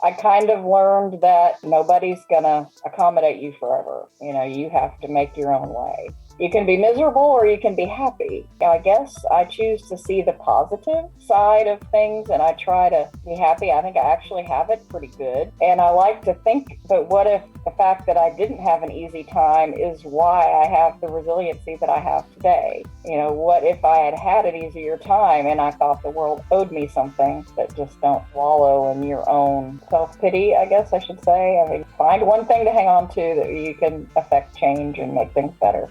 I kind of learned that nobody's going to accommodate you forever. You have to make your own way. You can be miserable or you can be happy. I guess I choose to see the positive side of things and I try to be happy. I think I actually have it pretty good. And I like to think, but what if the fact that I didn't have an easy time is why I have the resiliency that I have today? What if I had had an easier time and I thought the world owed me something? That just don't wallow in your own self-pity, I guess I should say. I mean, find one thing to hang on to that you can affect change and make things better.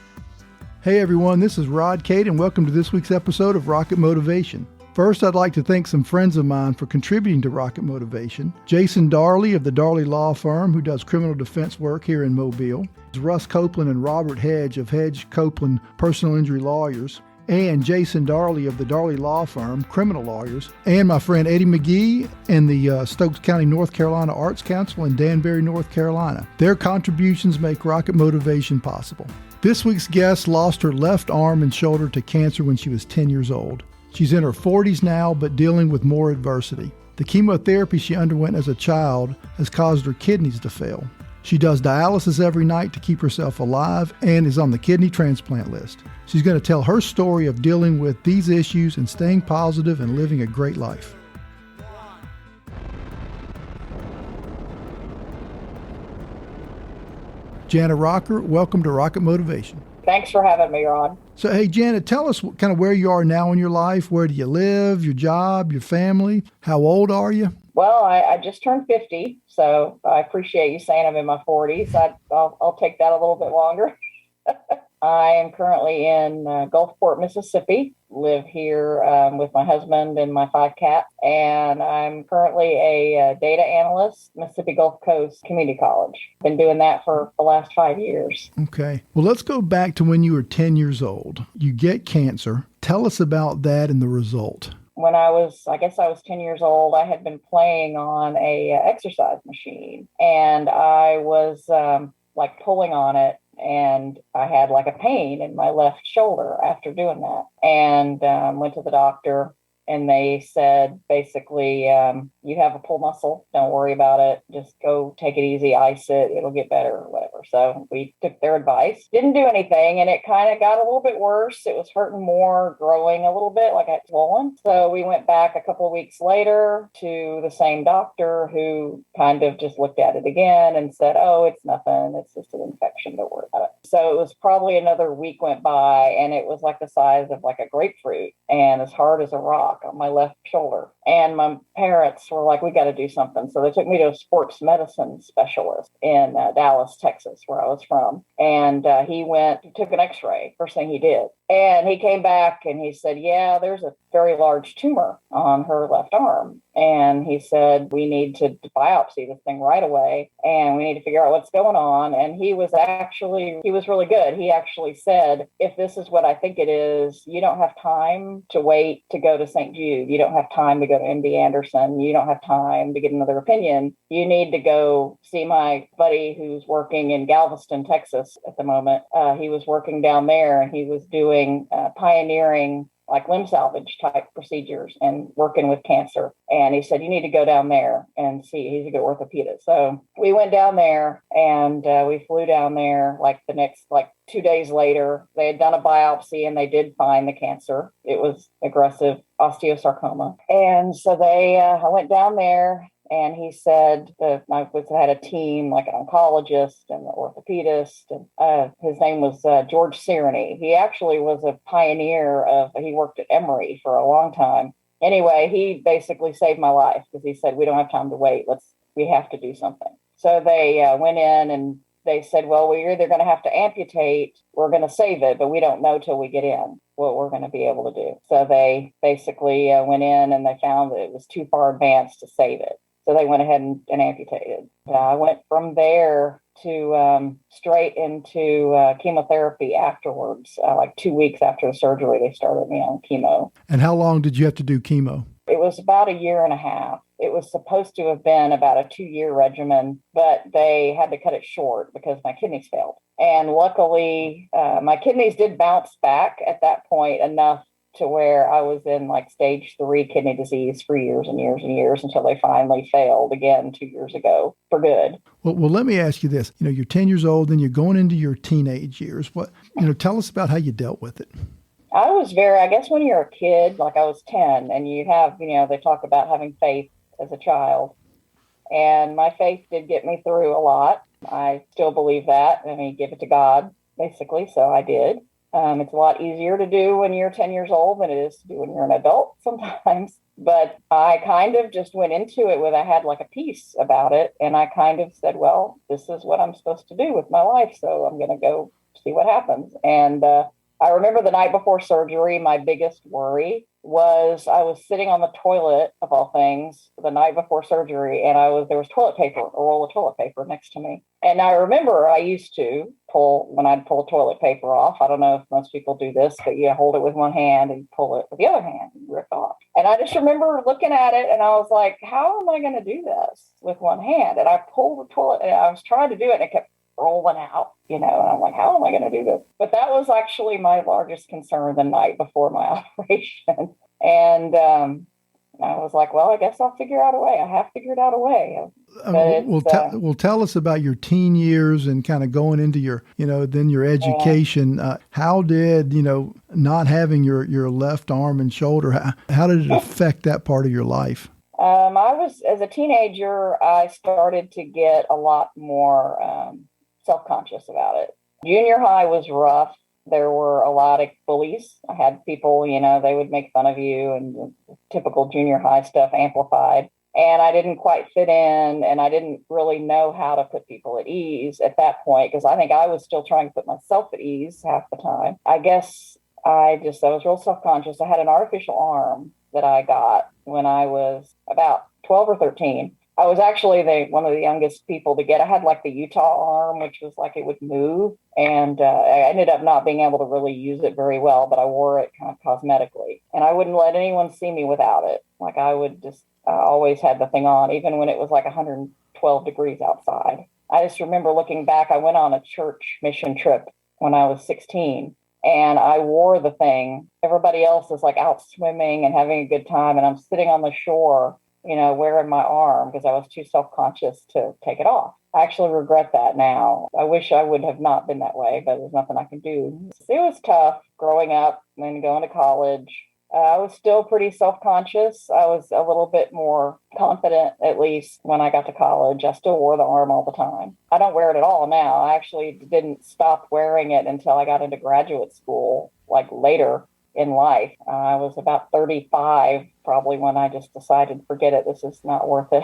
Hey everyone, this is Cate, and welcome to this week's episode of Rocket Motivation. First, I'd like to thank some friends of mine for contributing to Rocket Motivation. Jason Darley of the Darley Law Firm, who does criminal defense work here in Mobile. Russ Copeland and Robert Hedge of Hedge Copeland Personal Injury Lawyers. And Jason Darley of the Darley Law Firm, criminal lawyers. And my friend Eddie McGee and the Stokes County, North Carolina Arts Council in Danbury, North Carolina. Their contributions make Rocket Motivation possible. This week's guest lost her left arm and shoulder to cancer when she was 10 years old. She's in her 40s now, but dealing with more adversity. The chemotherapy she underwent as a child has caused her kidneys to fail. She does dialysis every night to keep herself alive and is on the kidney transplant list. She's going to tell her story of dealing with these issues and staying positive and living a great life. Jana Rocker, welcome to Rocket Motivation. Thanks for having me, Rod. So, hey, Jana, tell us kind of where you are now in your life. Where do you live, your job, your family? How old are you? Well, I just turned 50, so I appreciate you saying I'm in my 40s. I'll take that a little bit longer. I am currently in Gulfport, Mississippi, live here with my husband and my 5 cats, and I'm currently a data analyst, Mississippi Gulf Coast Community College. Been doing that for the last 5 years. Okay. Well, let's go back to when you were 10 years old. You get cancer. Tell us about that and the result. When I was 10 years old, I had been playing on a exercise machine, and I was pulling on it. And I had like a pain in my left shoulder after doing that, and went to the doctor, and they said, basically, you have a pull muscle. Don't worry about it. Just go take it easy, ice it. It'll get better or whatever. So we took their advice. Didn't do anything, and it kind of got a little bit worse. It was hurting more, growing a little bit, like I had swollen. So we went back a couple of weeks later to the same doctor, who kind of just looked at it again and said, oh, it's nothing. It's just an infection. Don't worry about it. So it was probably another week went by, and it was like the size of like a grapefruit and as hard as a rock on my left shoulder. And my parents were like, we got to do something. So they took me to a sports medicine specialist in Dallas, Texas, where I was from. And he took an x-ray, first thing he did. And he came back and he said, yeah, there's a very large tumor on her left arm. And he said, we need to biopsy this thing right away. And we need to figure out what's going on. And he was really good. He actually said, if this is what I think it is, you don't have time to wait to go to St. Jude. You don't have time to go to MD Anderson. You don't have time to get another opinion. You need to go see my buddy who's working in Galveston, Texas at the moment. He was working down there, and he was doing pioneering like limb salvage type procedures and working with cancer. And he said, you need to go down there and see. He's a good orthopedist. So we went down there, and we flew down there the next 2 days later. They had done a biopsy, and they did find the cancer. It was aggressive osteosarcoma. And so I went down there, and he said that I had a team, like an oncologist and an orthopedist. And his name was George Sireny. He actually was a pioneer he worked at Emory for a long time. Anyway, he basically saved my life because he said, we don't have time to wait. We have to do something. So they went in and they said, well, we're either going to have to amputate, we're going to save it, but we don't know till we get in what we're going to be able to do. So they basically went in and they found that it was too far advanced to save it. So they went ahead and amputated. I went from there to straight into chemotherapy afterwards. 2 weeks after the surgery, they started me on chemo. And how long did you have to do chemo? It was about a year and a half. It was supposed to have been about a 2-year regimen, but they had to cut it short because my kidneys failed. And luckily, my kidneys did bounce back at that point enough to where I was in like stage 3 kidney disease for years and years and years until they finally failed again 2 years ago for good. Well, let me ask you this. You're 10 years old and you're going into your teenage years. Tell us about how you dealt with it. I guess when you're a kid, like I was 10, and you have, they talk about having faith as a child. And my faith did get me through a lot. I still believe that. I mean, give it to God, basically. So I did. It's a lot easier to do when you're 10 years old than it is to do when you're an adult sometimes. But I kind of just went into it I had like a peace about it. And I kind of said, well, this is what I'm supposed to do with my life. So I'm going to go see what happens. And I remember the night before surgery, my biggest worry was I was sitting on the toilet, of all things, the night before surgery, and there was toilet paper, a roll of toilet paper next to me. And I remember I used to when I'd pull toilet paper off, I don't know if most people do this, but you hold it with one hand and pull it with the other hand and rip off. And I just remember looking at it and I was like, how am I going to do this with one hand? And I pulled the toilet and I was trying to do it and it kept rolling out, and I'm like, how am I going to do this? But that was actually my largest concern the night before my operation. And I was like, well, I guess I'll figure out a way. I have figured out a way. Well, tell us about your teen years and kind of going into your, then your education. How did, not having your left arm and shoulder, how did it affect that part of your life? As a teenager, I started to get a lot more self-conscious about it. Junior high was rough. There were a lot of bullies. I had people, they would make fun of you and typical junior high stuff amplified. And I didn't quite fit in and I didn't really know how to put people at ease at that point because I think I was still trying to put myself at ease half the time. I guess I was real self-conscious. I had an artificial arm that I got when I was about 12 or 13. I was actually one of the youngest people to get. I had like the Utah arm, which was like it would move. And I ended up not being able to really use it very well, but I wore it kind of cosmetically. And I wouldn't let anyone see me without it. Like I always had the thing on, even when it was like 112 degrees outside. I just remember looking back, I went on a church mission trip when I was 16. And I wore the thing. Everybody else is like out swimming and having a good time. And I'm sitting on the shore, wearing my arm because I was too self-conscious to take it off. I actually regret that now. I wish I would have not been that way, but there's nothing I can do. It was tough growing up and then going to college. I was still pretty self-conscious. I was a little bit more confident, at least when I got to college. I still wore the arm all the time. I don't wear it at all now. I actually didn't stop wearing it until I got into graduate school, like later in life. I was about 35 probably when I just decided, forget it, this is not worth it.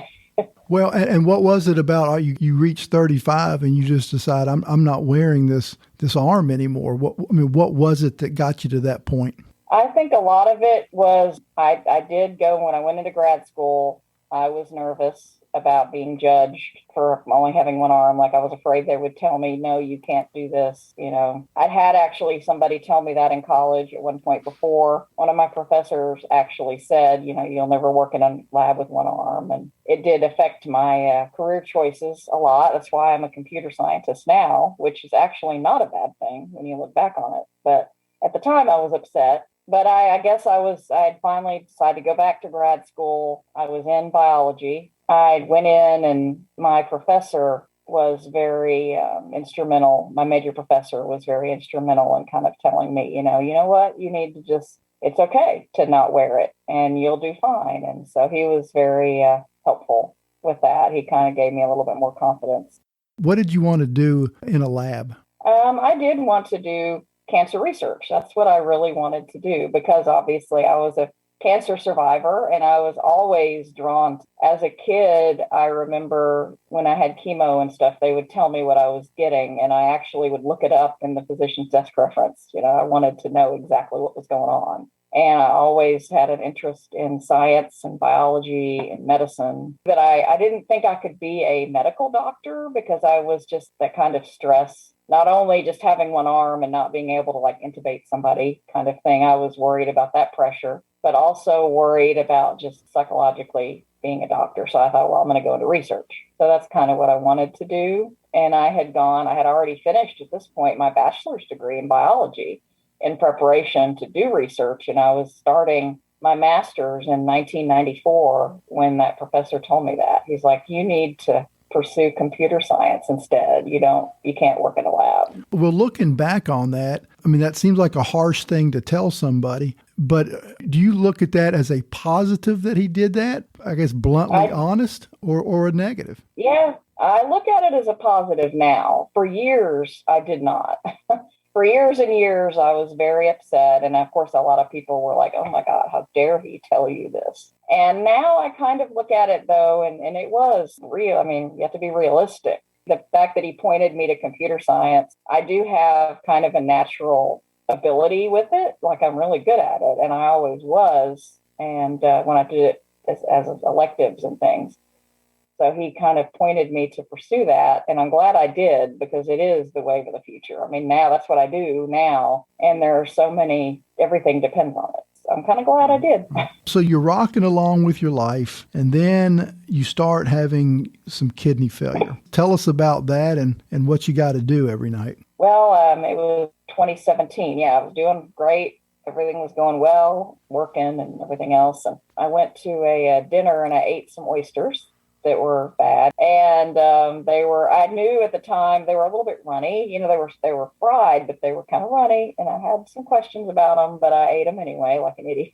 Well, and what was it about you reached 35 and you just decide I'm not wearing this arm anymore? What was it that got you to that point? I think a lot of it was I did go when I went into grad school. I was nervous about being judged for only having one arm. Like I was afraid they would tell me, no, you can't do this. I'd had actually somebody tell me that in college at one point before. One of my professors actually said, you'll never work in a lab with one arm. And it did affect my career choices a lot. That's why I'm a computer scientist now, which is actually not a bad thing when you look back on it. But at the time I was upset. But I guess I had finally decided to go back to grad school. I was in biology. I went in and my professor was very instrumental. My major professor was very instrumental in kind of telling me, you know what, you need to it's okay to not wear it and you'll do fine. And so he was very helpful with that. He kind of gave me a little bit more confidence. What did you want to do in a lab? I did want to do cancer research. That's what I really wanted to do because obviously I was a cancer survivor and I was always drawn. As a kid, I remember when I had chemo and stuff, they would tell me what I was getting and I actually would look it up in the physician's desk reference. I wanted to know exactly what was going on. And I always had an interest in science and biology and medicine. But I didn't think I could be a medical doctor because I was just that kind of stress. Not only just having one arm and not being able to like intubate somebody kind of thing. I was worried about that pressure, but also worried about just psychologically being a doctor. So I thought, well, I'm going to go into research. So that's kind of what I wanted to do. And I had already finished at this point my bachelor's degree in biology. in preparation to do research. And I was starting my master's in 1994 when that professor told me that. He's like, you need to pursue computer science instead. You can't work in a lab. Well, looking back on that, I mean, that seems like a harsh thing to tell somebody, but do you look at that as a positive that he did that? I guess bluntly honest or a negative? Yeah, I look at it as a positive now. For years, I did not. For years and years, I was very upset. And of course, a lot of people were like, oh my God, how dare he tell you this? And now I kind of look at it, though, and it was real. I mean, you have to be realistic. The fact that he pointed me to computer science, I do have kind of a natural ability with it. Like, I'm really good at it, and I always was. And when I did it as electives and things. So he kind of pointed me to pursue that. And I'm glad I did, because it is the wave of the future. I mean, now that's what I do now. And there are so many, everything depends on it. So I'm kind of glad I did. So you're rocking along with your life, and then you start having some kidney failure. Tell us about that and what you got to do every night. Well, it was 2017. Yeah, I was doing great. Everything was going well, working and everything else. And I went to a dinner and I ate some oysters that were bad. And I knew at the time they were a little bit runny. They were fried, but they were kind of runny. And I had some questions about them, but I ate them anyway, like an idiot.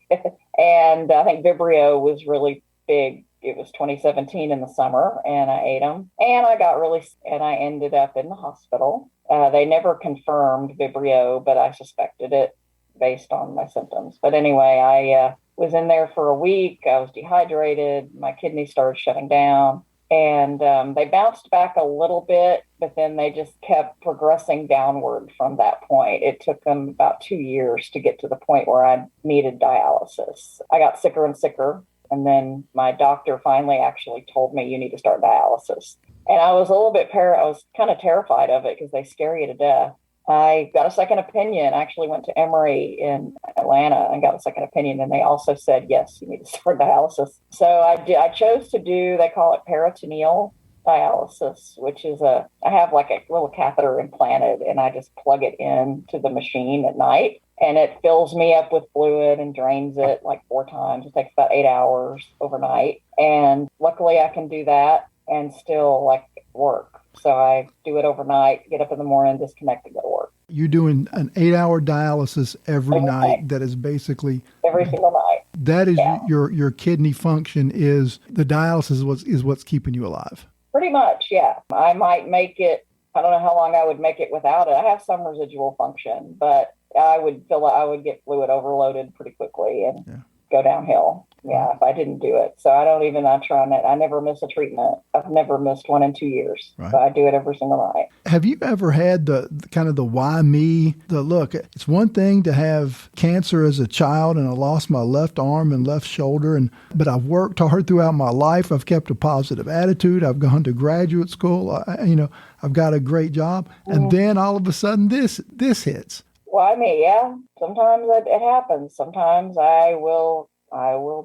And I think Vibrio was really big. It was 2017 in the summer, and I ate them. And I got really sick, and I ended up in the hospital. They never confirmed Vibrio, but I suspected it based on my symptoms. But anyway, I was in there for a week. I was dehydrated. My kidneys started shutting down, and they bounced back a little bit, but then they just kept progressing downward from that point. It took them about 2 years to get to the point where I needed dialysis. I got sicker and sicker, and then my doctor finally actually told me, you need to start dialysis. And I was a little bit I was kind of terrified of it because they scare you to death. I got a second opinion. I actually went to Emory in Atlanta and got a second opinion. And they also said, yes, you need to start dialysis. So I chose to do, they call it peritoneal dialysis, which is I have like a little catheter implanted, and I just plug it into the machine at night. And it fills me up with fluid and drains it like 4 times. It takes about 8 hours overnight. And luckily I can do that and still like work. So I do it overnight, get up in the morning, disconnect, and go to work. You're doing an 8-hour dialysis every night. That is basically every single night. That is your kidney function. Is the dialysis is what's keeping you alive? Pretty much, yeah. I might make it. I don't know how long I would make it without it. I have some residual function, but I would get fluid overloaded pretty quickly and go downhill. Yeah, if I didn't do it. So I never miss a treatment. I've never missed one in 2 years. Right. So I do it every single night. Have you ever had the kind of the why me? Look, it's one thing to have cancer as a child, and I lost my left arm and left shoulder, but I've worked hard throughout my life. I've kept a positive attitude. I've gone to graduate school. I've got a great job. And then all of a sudden this hits. Well, I mean, yeah, sometimes it happens. Sometimes I will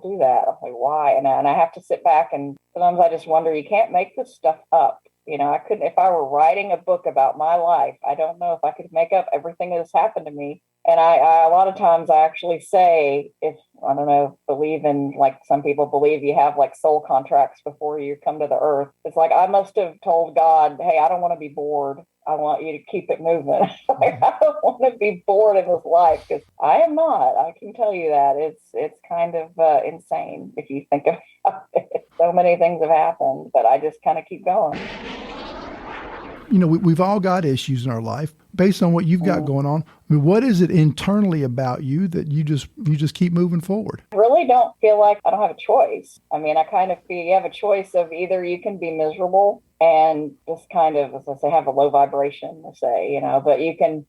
do that. I'm like, why? And I have to sit back, and sometimes I just wonder, you can't make this stuff up. I couldn't, if I were writing a book about my life, I don't know if I could make up everything that has happened to me. And I a lot of times I actually say, believe in, like some people believe you have like soul contracts before you come to the earth. It's like, I must have told God, hey, I don't want to be bored. I want you to keep it moving. I don't want to be bored in this life, because I am not. I can tell you that. It's kind of insane if you think about it. So many things have happened, but I just kind of keep going. We've all got issues in our life. Based on what you've got going on, I mean, what is it internally about you that you just keep moving forward? I really don't feel like I don't have a choice. I mean, I kind of feel you have a choice of either you can be miserable and just kind of, as I say, have a low vibration, but you can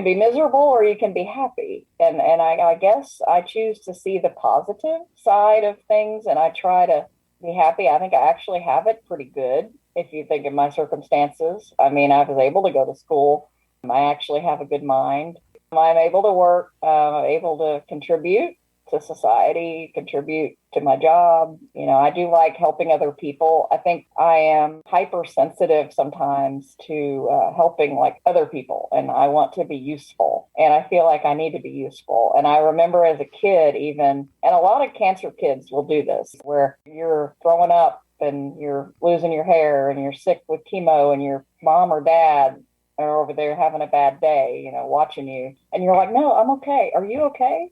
be miserable or you can be happy. And I guess I choose to see the positive side of things, and I try to be happy. I think I actually have it pretty good if you think of my circumstances. I mean, I was able to go to school. I actually have a good mind. I'm able to work. I'm able to contribute. to society, contribute to my job. I do like helping other people. I think I am hypersensitive sometimes to helping like other people, and I want to be useful, and I feel like I need to be useful. And I remember as a kid even, and a lot of cancer kids will do this, where you're throwing up and you're losing your hair and you're sick with chemo and your mom or dad are over there having a bad day, watching you. And you're like, no, I'm okay. Are you okay?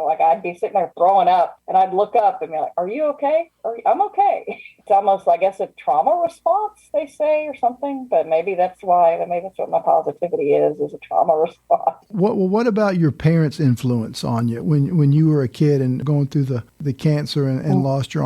Like I'd be sitting there throwing up and I'd look up and be like, are you okay? I'm okay. It's almost, I guess, a trauma response, they say, or something. But maybe that's what my positivity is a trauma response. What about your parents' influence on you when you were a kid and going through the cancer and lost your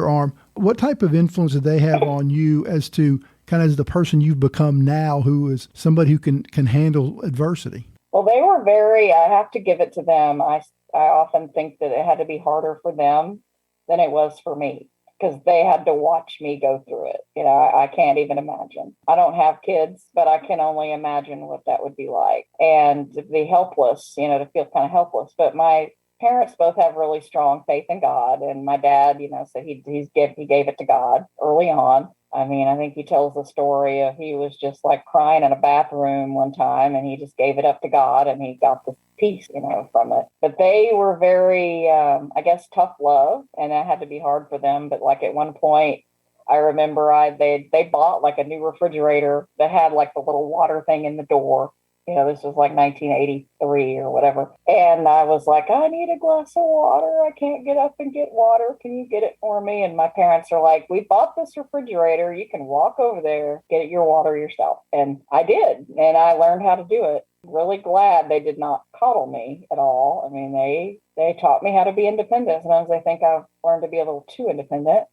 arm? What type of influence did they have on you as to kind of as the person you've become now, who is somebody who can handle adversity? Well, they were I have to give it to them. I often think that it had to be harder for them than it was for me, because they had to watch me go through it. I can't even imagine. I don't have kids, but I can only imagine what that would be like. And to be helpless, to feel kind of helpless. But my parents both have really strong faith in God. And my dad, so he gave it to God early on. I mean, I think he tells the story of he was just like crying in a bathroom one time and he just gave it up to God and he got this peace, from it. But they were very, I guess, tough love, and that had to be hard for them. But like at one point, I remember they bought like a new refrigerator that had like the little water thing in the door. This was like 1983 or whatever. And I was like, I need a glass of water. I can't get up and get water. Can you get it for me? And my parents are like, we bought this refrigerator. You can walk over there, get your water yourself. And I did. And I learned how to do it. Really glad they did not coddle me at all. I mean, they taught me how to be independent. Sometimes I think I've learned to be a little too independent.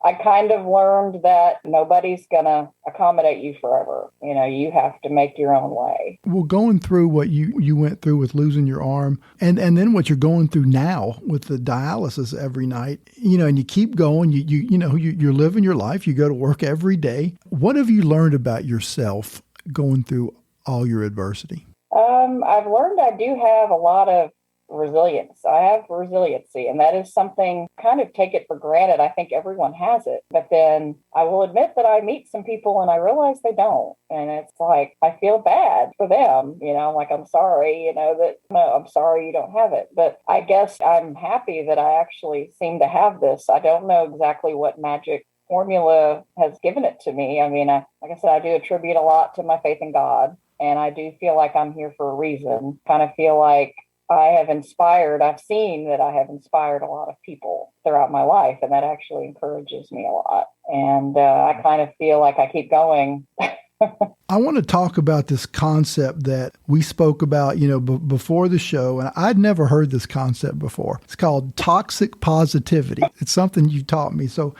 I kind of learned that nobody's going to accommodate you forever. You have to make your own way. Well, going through what you went through with losing your arm and then what you're going through now with the dialysis every night, and you keep going, you're living your life. You go to work every day. What have you learned about yourself going through all your adversity? I've learned I do have a lot of resilience. I have resiliency, and that is something kind of take it for granted. I think everyone has it, but then I will admit that I meet some people and I realize they don't. And it's like, I feel bad for them, like, I'm sorry, I'm sorry you don't have it. But I guess I'm happy that I actually seem to have this. I don't know exactly what magic formula has given it to me. I mean, like I said, I do attribute a lot to my faith in God. And I do feel like I'm here for a reason. Kind of feel like I've seen that I have inspired a lot of people throughout my life. And that actually encourages me a lot. And I kind of feel like I keep going. I want to talk about this concept that we spoke about, before the show, and I'd never heard this concept before. It's called toxic positivity. It's something you taught me. So,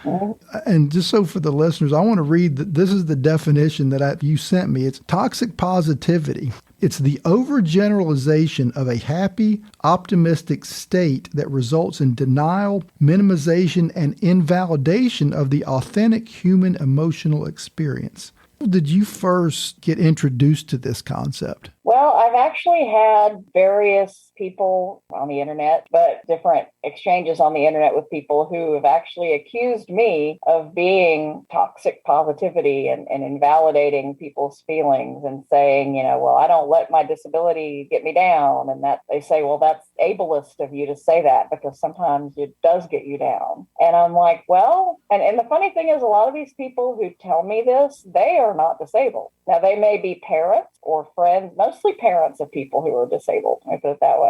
and just so for the listeners, I want to read this is the definition that you sent me. It's toxic positivity. It's the overgeneralization of a happy, optimistic state that results in denial, minimization, and invalidation of the authentic human emotional experience. Did you first get introduced to this concept? Well, I've actually had various people on the internet, but different exchanges on the internet with people who have actually accused me of being toxic positivity and invalidating people's feelings and saying, well, I don't let my disability get me down. And that they say, well, that's ableist of you to say that because sometimes it does get you down. And I'm like, well, and the funny thing is a lot of these people who tell me this, they are not disabled. Now, they may be parents or friends, mostly parents of people who are disabled, I put it that way.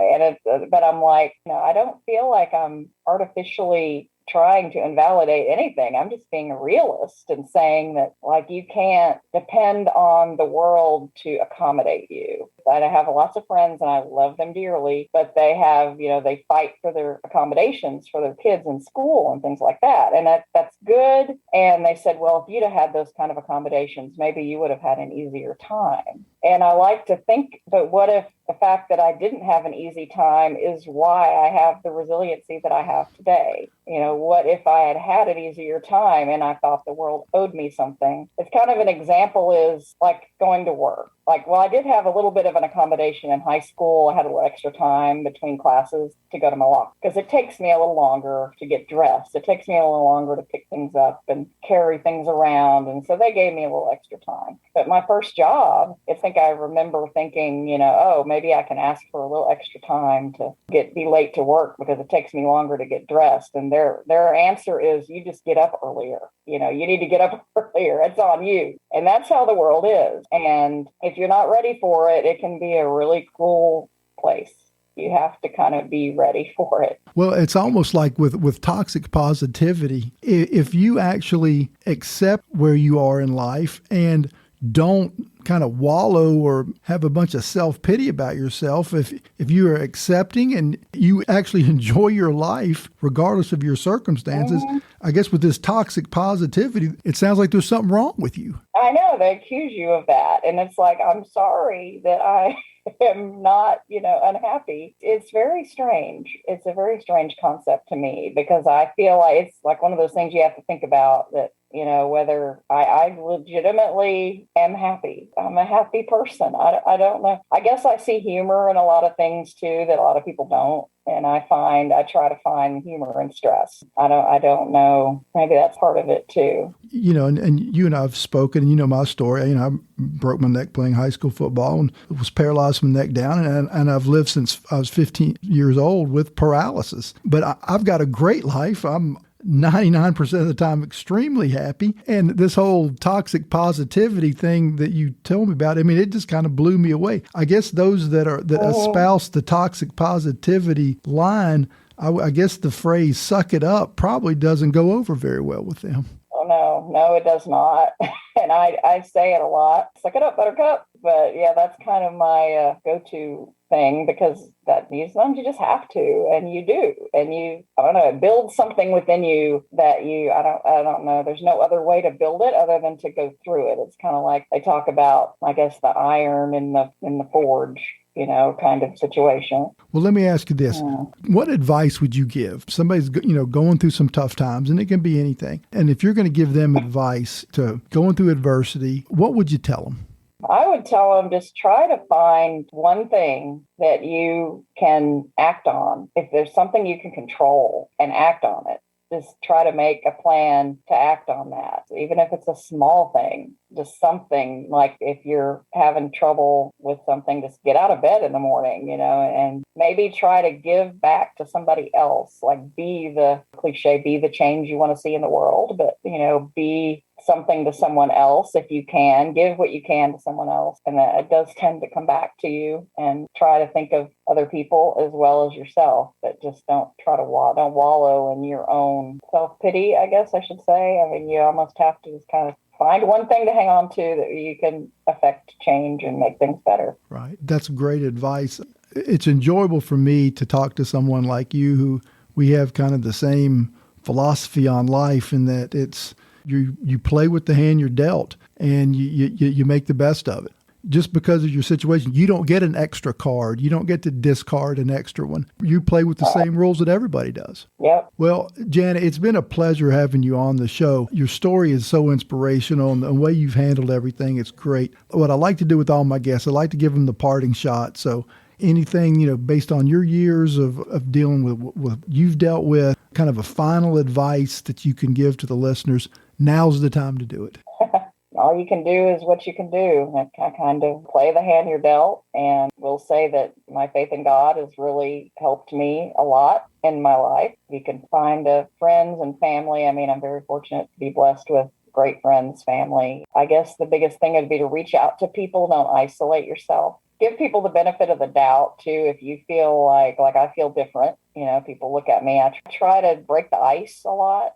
But I'm like, I don't feel like I'm artificially trying to invalidate anything. I'm just being a realist and saying that, like, you can't depend on the world to accommodate you. I have lots of friends and I love them dearly, but they have, they fight for their accommodations for their kids in school and things like that. And that's good. And they said, well, if you'd have had those kind of accommodations, maybe you would have had an easier time. And I like to think, but what if the fact that I didn't have an easy time is why I have the resiliency that I have today? What if I had had an easier time and I thought the world owed me something? It's kind of an example is like going to work. well, I did have a little bit of an accommodation in high school. I had a little extra time between classes to go to my locker because it takes me a little longer to get dressed. It takes me a little longer to pick things up and carry things around. And so they gave me a little extra time. But my first job, I think I remember thinking, oh, maybe I can ask for a little extra time to be late to work because it takes me longer to get dressed. And their answer is, you just get up earlier. You need to get up earlier. It's on you. And that's how the world is. And if you're not ready for it, it can be a really cruel place. You have to kind of be ready for it. Well, it's almost like with toxic positivity. If you actually accept where you are in life and don't kind of wallow or have a bunch of self-pity about yourself, if you are accepting and you actually enjoy your life regardless of your circumstances, I guess with this toxic positivity, it sounds like there's something wrong with you. I know, they accuse you of that. And it's like, I'm sorry that I am not, unhappy. It's very strange. It's a very strange concept to me because I feel like it's like one of those things you have to think about that, whether I legitimately am happy. I'm a happy person. I don't know. I guess I see humor in a lot of things too that a lot of people don't. And I try to find humor in stress. I don't know. Maybe that's part of it too. And you and I have spoken, and you know my story. I broke my neck playing high school football and was paralyzed from the neck down. And I've lived since I was 15 years old with paralysis. But I've got a great life. I'm 99% of the time extremely happy. And this whole toxic positivity thing that you told me about, it just kind of blew me away. I guess those that espouse the toxic positivity line, I guess the phrase "suck it up" probably doesn't go over very well with them. Oh, no, it does not. And I say it a lot. Suck it up, buttercup. But yeah, that's kind of my go-to thing because sometimes you just have to, and you do. And it builds something within you that I don't know. There's no other way to build it other than to go through it. It's kind of like they talk about, I guess, the iron in the forge. Kind of situation. Well, let me ask you this. What advice would you give? Somebody's, going through some tough times, and it can be anything. And if you're going to give them advice to going through adversity, what would you tell them? I would tell them just try to find one thing that you can act on. If there's something you can control and act on it, just try to make a plan to act on that. Even if it's a small thing, just something like if you're having trouble with something, just get out of bed in the morning, and maybe try to give back to somebody else, like be the change you want to see in the world, but, be something to someone else if you can. Give what you can to someone else, and that it does tend to come back to you. And try to think of other people as well as yourself, but just don't wallow in your own self-pity, I guess I should say. You almost have to just kind of find one thing to hang on to that you can affect change and make things better. Right. That's great advice. It's enjoyable for me to talk to someone like you who we have kind of the same philosophy on life, in that it's you play with the hand you're dealt and you make the best of it. Just because of your situation, you don't get an extra card. You don't get to discard an extra one. You play with the same rules that everybody does. Yep. Well, Jana, it's been a pleasure having you on the show. Your story is so inspirational, and the way you've handled everything, it's great. What I like to do with all my guests, I like to give them the parting shot. So anything, based on your years of dealing with what you've dealt with, kind of a final advice that you can give to the listeners, now's the time to do it. All you can do is what you can do. I kind of play the hand you're dealt, and will say that my faith in God has really helped me a lot in my life. You can find friends and family. I'm very fortunate to be blessed with great friends, family. I guess the biggest thing would be to reach out to people. Don't isolate yourself. Give people the benefit of the doubt too. If you feel like I feel different, people look at me. I try to break the ice a lot,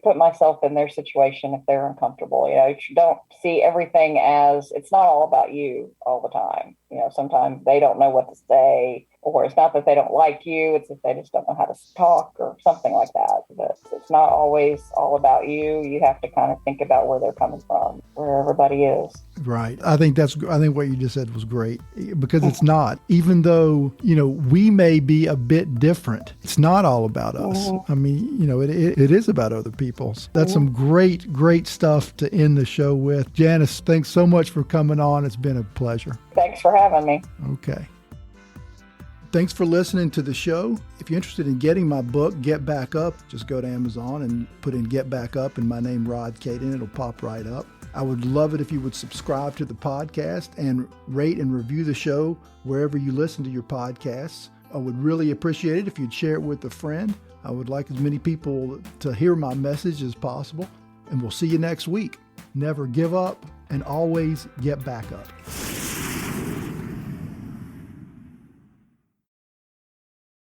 put myself in their situation if they're uncomfortable. You don't see everything as, it's not all about you all the time. Sometimes they don't know what to say. or it's not that they don't like you, it's that they just don't know how to talk or something like that. But it's not always all about you. You have to kind of think about where they're coming from, where everybody is. Right. I think what you just said was great, because it's not, even though, we may be a bit different, it's not all about us. I mean, it is about other people. That's some great stuff to end the show with. Janice, thanks so much for coming on. It's been a pleasure. Thanks for having me. Okay. Thanks for listening to the show. If you're interested in getting my book, Get Back Up, just go to Amazon and put in Get Back Up and my name, Rod Cate, and it'll pop right up. I would love it if you would subscribe to the podcast and rate and review the show wherever you listen to your podcasts. I would really appreciate it if you'd share it with a friend. I would like as many people to hear my message as possible. And we'll see you next week. Never give up and always get back up.